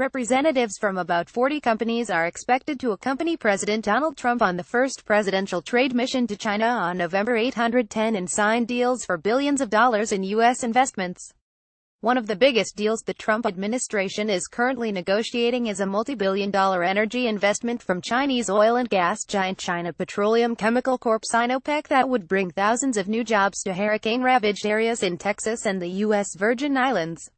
Representatives from about 40 companies are expected to accompany President Donald Trump on the first presidential trade mission to China on November 810 and sign deals for billions of dollars in U.S. investments. One of the biggest deals the Trump administration is currently negotiating is a multi-billion-dollar energy investment from Chinese oil and gas giant China Petroleum Chemical Corp. Sinopec that would bring thousands of new jobs to hurricane-ravaged areas in Texas and the U.S. Virgin Islands.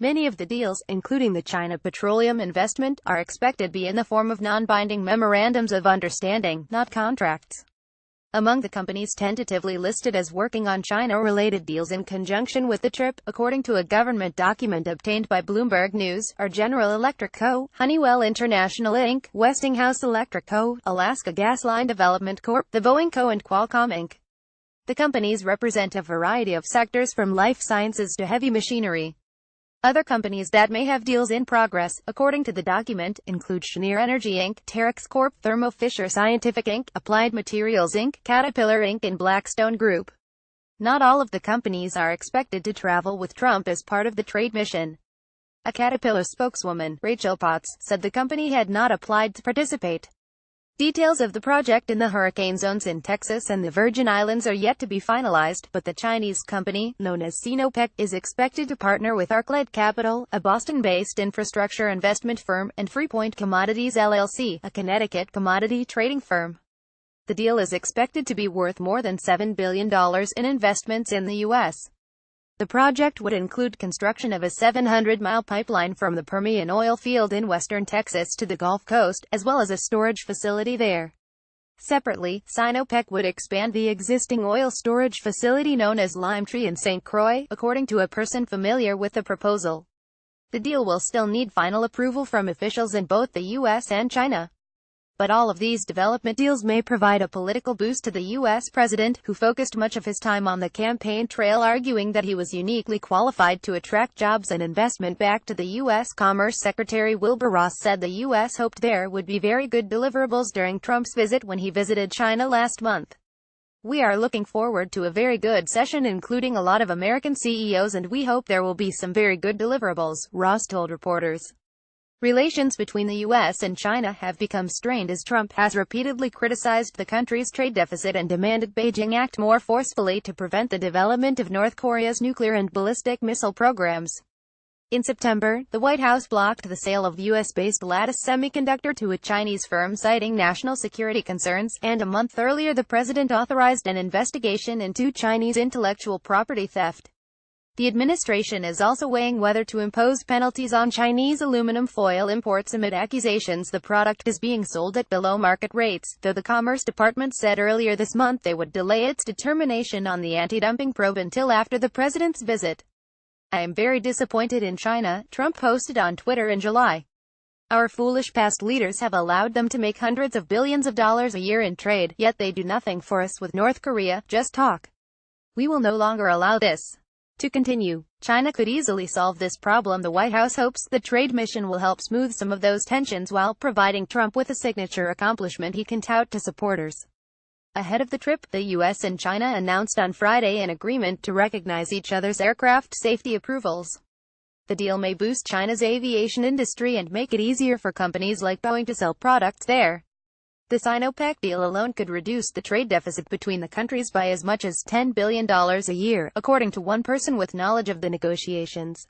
Many of the deals, including the China Petroleum investment, are expected to be in the form of non-binding memorandums of understanding, not contracts. Among the companies tentatively listed as working on China-related deals in conjunction with the trip, according to a government document obtained by Bloomberg News, are General Electric Co., Honeywell International Inc., Westinghouse Electric Co., Alaska Gas Line Development Corp., The Boeing Co., and Qualcomm Inc. The companies represent a variety of sectors from life sciences to heavy machinery. Other companies that may have deals in progress, according to the document, include Cheniere Energy Inc., Terex Corp., Thermo Fisher Scientific Inc., Applied Materials Inc., Caterpillar Inc., and Blackstone Group. Not all of the companies are expected to travel with Trump as part of the trade mission. A Caterpillar spokeswoman, Rachel Potts, said the company had not applied to participate. Details of the project in the hurricane zones in Texas and the Virgin Islands are yet to be finalized, but the Chinese company, known as Sinopec, is expected to partner with Arclight Capital, a Boston-based infrastructure investment firm, and Freepoint Commodities LLC, a Connecticut commodity trading firm. The deal is expected to be worth more than $7 billion in investments in the U.S. The project would include construction of a 700-mile pipeline from the Permian oil field in western Texas to the Gulf Coast, as well as a storage facility there. Separately, Sinopec would expand the existing oil storage facility known as Lime Tree in St. Croix, according to a person familiar with the proposal. The deal will still need final approval from officials in both the U.S. and China. But all of these development deals may provide a political boost to the U.S. president, who focused much of his time on the campaign trail arguing that he was uniquely qualified to attract jobs and investment back to the U.S. Commerce Secretary Wilbur Ross said the U.S. hoped there would be very good deliverables during Trump's visit when he visited China last month. "We are looking forward to a very good session including a lot of American CEOs and we hope there will be some very good deliverables," Ross told reporters. Relations between the U.S. and China have become strained as Trump has repeatedly criticized the country's trade deficit and demanded Beijing act more forcefully to prevent the development of North Korea's nuclear and ballistic missile programs. In September, the White House blocked the sale of U.S.-based Lattice Semiconductor to a Chinese firm citing national security concerns, and a month earlier the president authorized an investigation into Chinese intellectual property theft. The administration is also weighing whether to impose penalties on Chinese aluminum foil imports amid accusations the product is being sold at below-market rates, though the Commerce Department said earlier this month they would delay its determination on the anti-dumping probe until after the president's visit. "I am very disappointed in China," Trump posted on Twitter in July. "Our foolish past leaders have allowed them to make hundreds of billions of dollars a year in trade, yet they do nothing for us with North Korea, just talk. We will no longer allow this to continue." China could easily solve this problem. The White House hopes the trade mission will help smooth some of those tensions while providing Trump with a signature accomplishment he can tout to supporters. Ahead of the trip, the U.S. and China announced on Friday an agreement to recognize each other's aircraft safety approvals. The deal may boost China's aviation industry and make it easier for companies like Boeing to sell products there. The Sinopec deal alone could reduce the trade deficit between the countries by as much as $10 billion a year, according to one person with knowledge of the negotiations.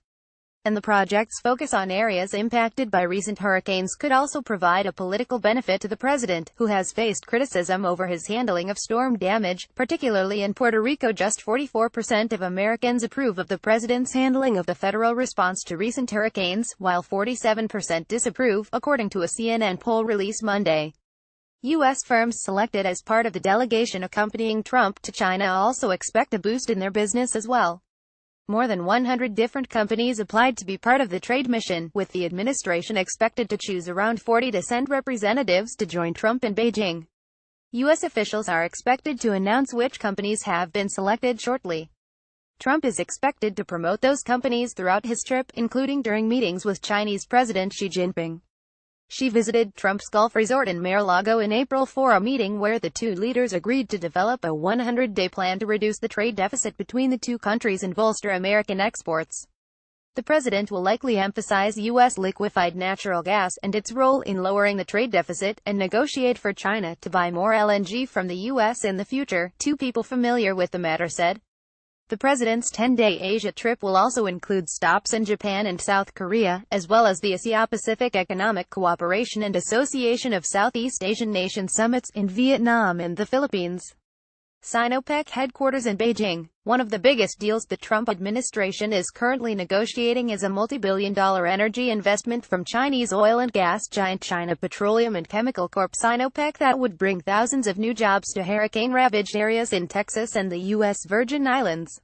And the project's focus on areas impacted by recent hurricanes could also provide a political benefit to the president, who has faced criticism over his handling of storm damage, particularly in Puerto Rico. Just 44% of Americans approve of the president's handling of the federal response to recent hurricanes, while 47% disapprove, according to a CNN poll released Monday. U.S. firms selected as part of the delegation accompanying Trump to China also expect a boost in their business as well. More than 100 different companies applied to be part of the trade mission, with the administration expected to choose around 40 to send representatives to join Trump in Beijing. U.S. officials are expected to announce which companies have been selected shortly. Trump is expected to promote those companies throughout his trip, including during meetings with Chinese President Xi Jinping. She visited Trump's golf resort in Mar-a-Lago in April for a meeting where the two leaders agreed to develop a 100-day plan to reduce the trade deficit between the two countries and bolster American exports. The president will likely emphasize U.S. liquefied natural gas and its role in lowering the trade deficit, and negotiate for China to buy more LNG from the U.S. in the future, two people familiar with the matter said. The president's 10-day Asia trip will also include stops in Japan and South Korea, as well as the Asia-Pacific Economic Cooperation and Association of Southeast Asian Nations summits in Vietnam and the Philippines. Sinopec headquarters in Beijing. One of the biggest deals the Trump administration is currently negotiating is a multi-billion-dollar energy investment from Chinese oil and gas giant China Petroleum and Chemical Corp. Sinopec that would bring thousands of new jobs to hurricane-ravaged areas in Texas and the U.S. Virgin Islands.